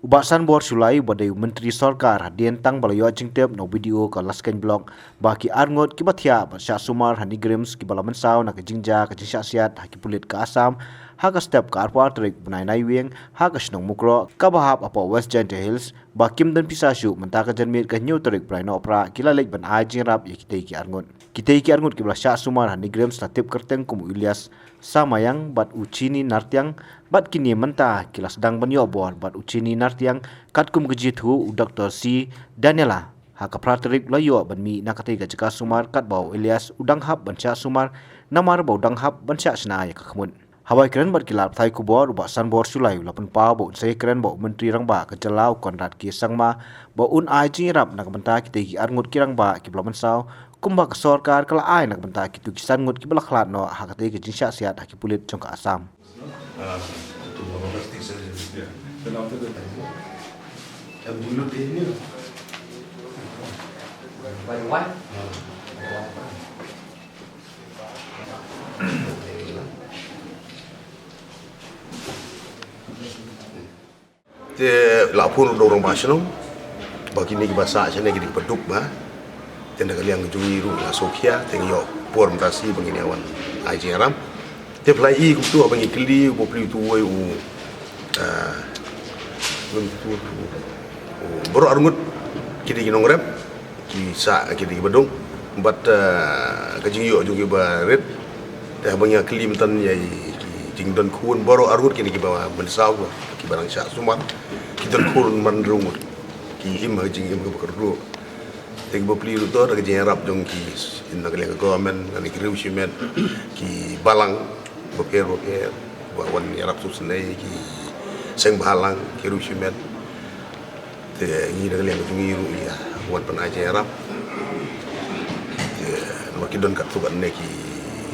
Ubasan bor sulai badai menteri sarkar hadian tang balayo jingtep no video ka lasken blog baki arngot kibathia basya sumar hani grims ki balaman saw na jingja ka jingsa siat haki pulit ka asam haka step ka arpa trik bunai nai weng haka snong mukro ka bahap apa west giant hills bakim dan pisashu mentaka janmit ka new trik brai no opera kila lek ban a jingrap yakitei ki arngot ki basya sumar hani grims na tip kerteng kum Ilyas samayang bat ucini nartiang bat kini mentah kila sedang banyo bor bat ucini nartiang katkum gejithu Dr. C. Daniela haka praterik layo banmi nakatega jeka sumar kat bau Ilyas udang hab bansya sumar namar bau udang hab bansya senaya kakmun hawai keren bat kilap thai kubor ubasan bor sulai lapan pa bau sai keren bau menteri rangba kejalau konrad ki sangma bau un ai jingrap nak mentah kitegi arngut kirang ba ki blaman saw kumba ke sarkar kala ai nak benta kitu kisan ngut ki belaklat no hakate ke jinsya siat haki pulit jongka asam Te lapun dorong basno bagi ni bahasa sana gidi peduk ba tenda kalian ngejui ru la sokia tengyo por mtasi bangini awan ai jeram te plai I kutu abangi kli bo pli tu wai u boro arngut kidi ginongrem ki sa kidi bedong bat kajingyo jungi ba red te abangi kli mtan yai ki jingdon kun boro arngut kidi ki ba mensaw ki barang sya sumat ki don kun mandrungut ki im hajing im ko kerdu Teng bopli ruto daga jenrap jong ki inna kali government ani ki rewsimen ki balang boker wan yarap su senai ki seng balang ki rewsimen te ngi daga leng jungi ru ya wan pan aja yarap te no ki don kat tu kan ne ki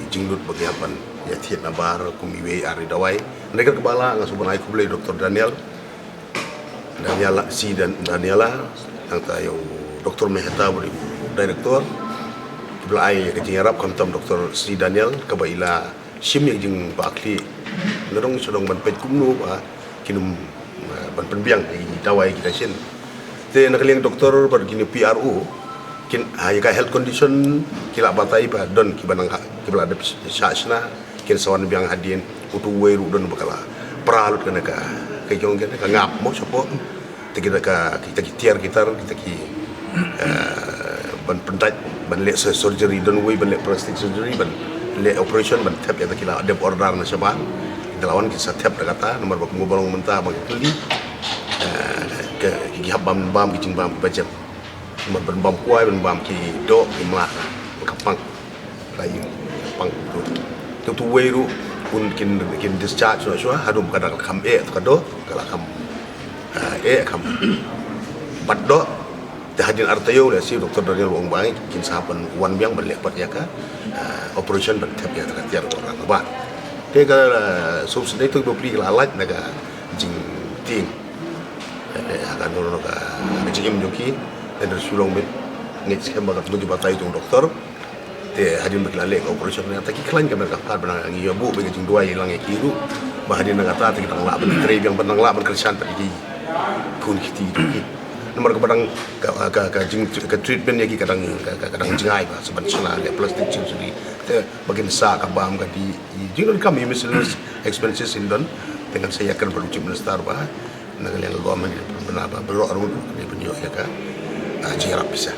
jinglut bagi apan ya tiet nabar kumiwe ari dawai mereka kebala ngasu banai kublai Dr. Daniela si dan Daniela yang tayo Dr. Mehta beri direktor belai ke Arab kontam Dr. Sri Daniel kabaila sim yang jing bakli ngerong sedang ban pet kumnu ba kinum ban penbiang di dawai kita sin te nak liang doktor bar gini PRO kin ayaka health condition kila batai ba don ki banang ki bala de sasna kin sawan biang hadin utu weru don bakala pralut kana ka jong ka ngap mo sopo te kita ka kita tiar kita ki ban pendat ban le surgery don way ban le plastic surgery ban le operation ban tap ya kila ada order na saban lawan kita tap kata nomor bak ngobalong mentah bang keli ke gihab bam kicing bam bajet nomor ban bam kuai ban bam ki do ki mla kapang layu pang tu way ru pun kin discharge so hadum kadang kam kado kala kam kam baddo Tahadin artayo le si Dr. Daniel wong bang kin sahapan wan biang berlepat ya ka operation bertap ya terkatiar orang ba te ga subsidi tu beli lalat naga jing ting akan nurun ka jing joki dan sulong mit ngit skem bagat menuju batai tu doktor te hadin berlale operation na taki klan ka mereka par benang ngi yobu be jing dua hilang kiru bahadin naga ta kita nglak ben tre biang benang lak ben kersan tadi kun kiti nomor kepadang ka jing ka treatment lagi kadang jingai ba sebenarnya le plastic surgery te bagian sa ka bam ka di jingon kami miscellaneous expenses in don dengan saya akan beruji minister ba nagal yang government benar ba bero arun ni penyo ya ka jingrap bisa